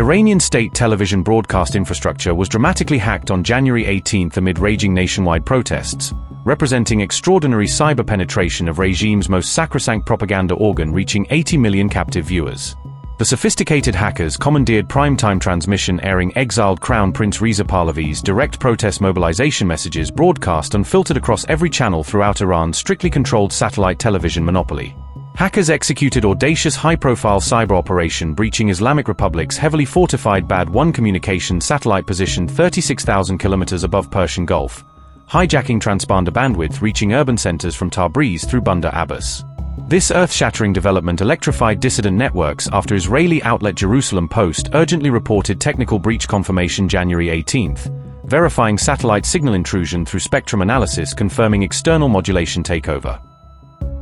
Iranian state television broadcast infrastructure was dramatically hacked on January 18 amid raging nationwide protests, representing extraordinary cyber penetration of regime's most sacrosanct propaganda organ, reaching 80 million captive viewers. The sophisticated hackers commandeered primetime transmission airing exiled Crown Prince Reza Pahlavi's direct protest mobilization messages broadcast unfiltered across every channel throughout Iran's strictly controlled satellite television monopoly. Hackers executed audacious high-profile cyber operation breaching Islamic Republic's heavily fortified Badr communications satellite positioned 36,000 kilometers above Persian Gulf, hijacking transponder bandwidth reaching urban centers from Tabriz through Bandar Abbas. This earth-shattering development electrified dissident networks after Israeli outlet Jerusalem Post urgently reported technical breach confirmation January 18, verifying satellite signal intrusion through spectrum analysis confirming external modulation takeover.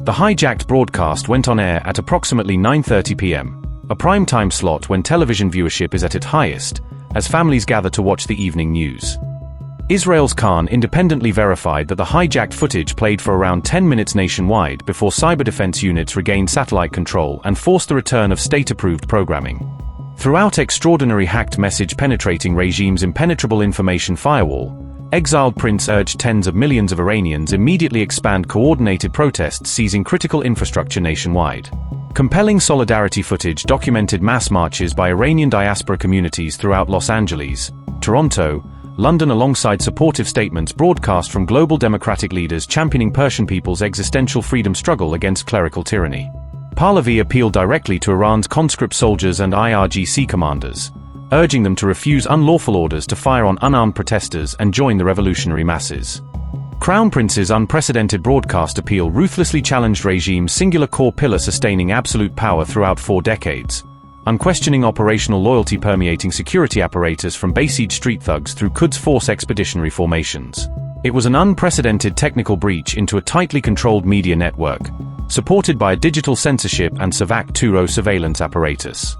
The hijacked broadcast went on air at approximately 9:30 p.m., a prime-time slot when television viewership is at its highest, as families gather to watch the evening news. Israel's Khan independently verified that the hijacked footage played for around 10 minutes nationwide before cyber defense units regained satellite control and forced the return of state-approved programming. Throughout extraordinary hacked message penetrating regime's impenetrable information firewall, exiled prince urged tens of millions of Iranians immediately expand coordinated protests seizing critical infrastructure nationwide. Compelling solidarity footage documented mass marches by Iranian diaspora communities throughout Los Angeles, Toronto, London alongside supportive statements broadcast from global democratic leaders championing Persian people's existential freedom struggle against clerical tyranny. Pahlavi appealed directly to Iran's conscript soldiers and IRGC commanders, urging them to refuse unlawful orders to fire on unarmed protesters and join the revolutionary masses. Crown Prince's unprecedented broadcast appeal ruthlessly challenged regime's singular core pillar sustaining absolute power throughout 4 decades, unquestioning operational loyalty permeating security apparatus from besieged street thugs through Quds Force expeditionary formations. It was an unprecedented technical breach into a tightly controlled media network, supported by a digital censorship and Savak 2.0 surveillance apparatus.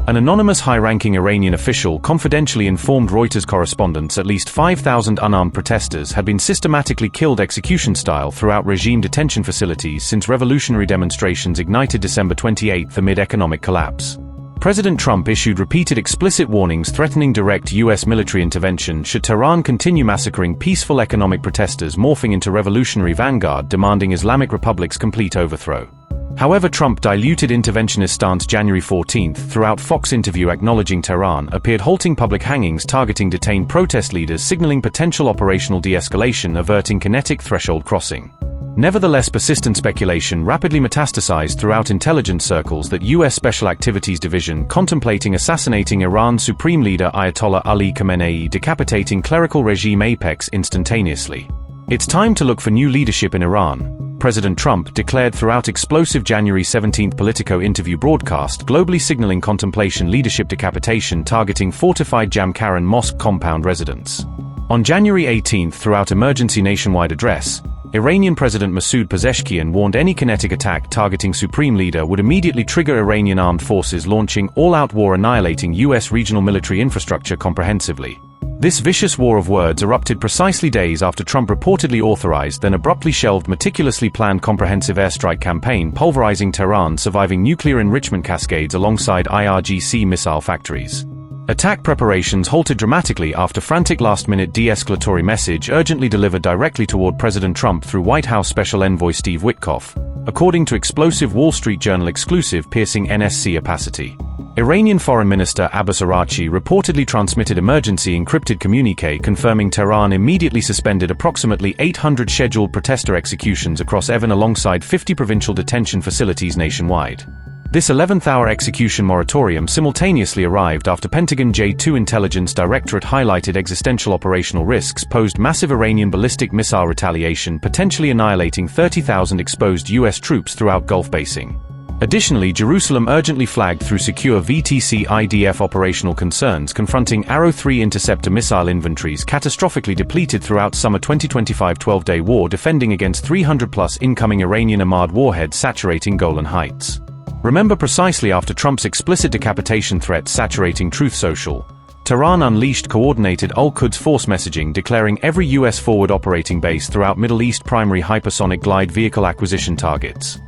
An anonymous high-ranking Iranian official confidentially informed Reuters correspondents at least 5,000 unarmed protesters had been systematically killed execution-style throughout regime detention facilities since revolutionary demonstrations ignited December 28 amid economic collapse. President Trump issued repeated explicit warnings threatening direct U.S. military intervention should Tehran continue massacring peaceful economic protesters, morphing into revolutionary vanguard demanding Islamic Republic's complete overthrow. However, Trump diluted interventionist stance January 14 throughout Fox interview acknowledging Tehran appeared halting public hangings targeting detained protest leaders, signaling potential operational de-escalation, averting kinetic threshold crossing. Nevertheless, persistent speculation rapidly metastasized throughout intelligence circles that U.S. Special Activities Division contemplating assassinating Iran's supreme leader Ayatollah Ali Khamenei, decapitating clerical regime apex instantaneously. It's time to look for new leadership in Iran, President Trump declared throughout explosive January 17 Politico interview broadcast, globally signaling contemplation leadership decapitation targeting fortified Jamkaran mosque compound residents. On January 18 throughout emergency nationwide address, Iranian President Masoud Pezeshkian warned any kinetic attack targeting supreme leader would immediately trigger Iranian armed forces launching all-out war annihilating U.S. regional military infrastructure comprehensively. This vicious war of words erupted precisely days after Trump reportedly authorized then abruptly shelved meticulously planned comprehensive airstrike campaign pulverizing Tehran's surviving nuclear enrichment cascades alongside IRGC missile factories. Attack preparations halted dramatically after frantic last-minute de-escalatory message urgently delivered directly toward President Trump through White House Special Envoy Steve Witkoff, according to explosive Wall Street Journal exclusive piercing NSC opacity. Iranian Foreign Minister Abbas Araghchi reportedly transmitted emergency encrypted communique confirming Tehran immediately suspended approximately 800 scheduled protester executions across Evan alongside 50 provincial detention facilities nationwide. This 11th-hour execution moratorium simultaneously arrived after Pentagon J2 intelligence directorate highlighted existential operational risks posed massive Iranian ballistic missile retaliation potentially annihilating 30,000 exposed U.S. troops throughout Gulf basing. Additionally, Jerusalem urgently flagged through secure VTC IDF operational concerns confronting Arrow 3 interceptor missile inventories catastrophically depleted throughout summer 2025 12-day war defending against 300-plus incoming Iranian Ahmad warheads saturating Golan Heights. Remember, precisely after Trump's explicit decapitation threats saturating Truth Social, Tehran unleashed coordinated Al-Quds Force messaging declaring every U.S. forward operating base throughout Middle East primary hypersonic glide vehicle acquisition targets.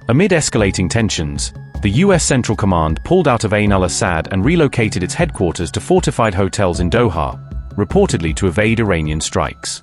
Amid escalating tensions, the US Central Command pulled out of Ain al-Assad and relocated its headquarters to fortified hotels in Doha, reportedly to evade Iranian strikes.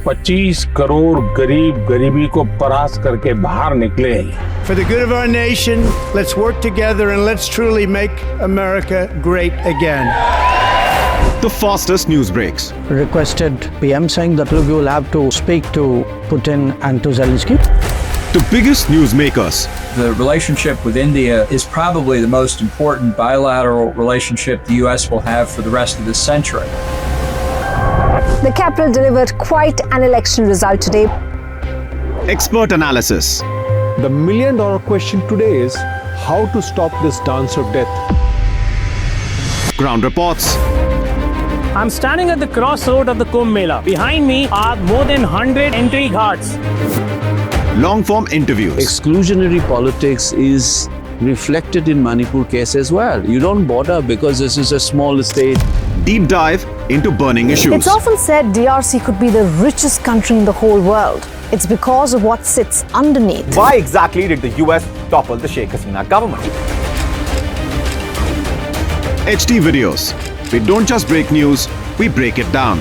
$25 crore गरीब गरीबी को परास्त करके बाहर निकले। For the good of our nation, let's work together and let's truly make America great again. The fastest news breaks. Requested PM saying that look, you will have to speak to Putin and to Zelensky. The biggest news makers. The relationship with India is probably the most important bilateral relationship the US will have for the rest of this century. The capital delivered quite an election result today. Expert analysis. The million-dollar question today is how to stop this dance of death. Ground reports. I'm standing at the crossroad of the Kumbh Mela. Behind me are more than 100 entry ghats. Long-form interviews. Exclusionary politics is reflected in Manipur case as well. You don't bother because this is a small state. Deep dive into burning issues. It's often said DRC could be the richest country in the whole world. It's because of what sits underneath. Why exactly did the US topple the Sheikh Hasina government? HD videos. We don't just break news, we break it down.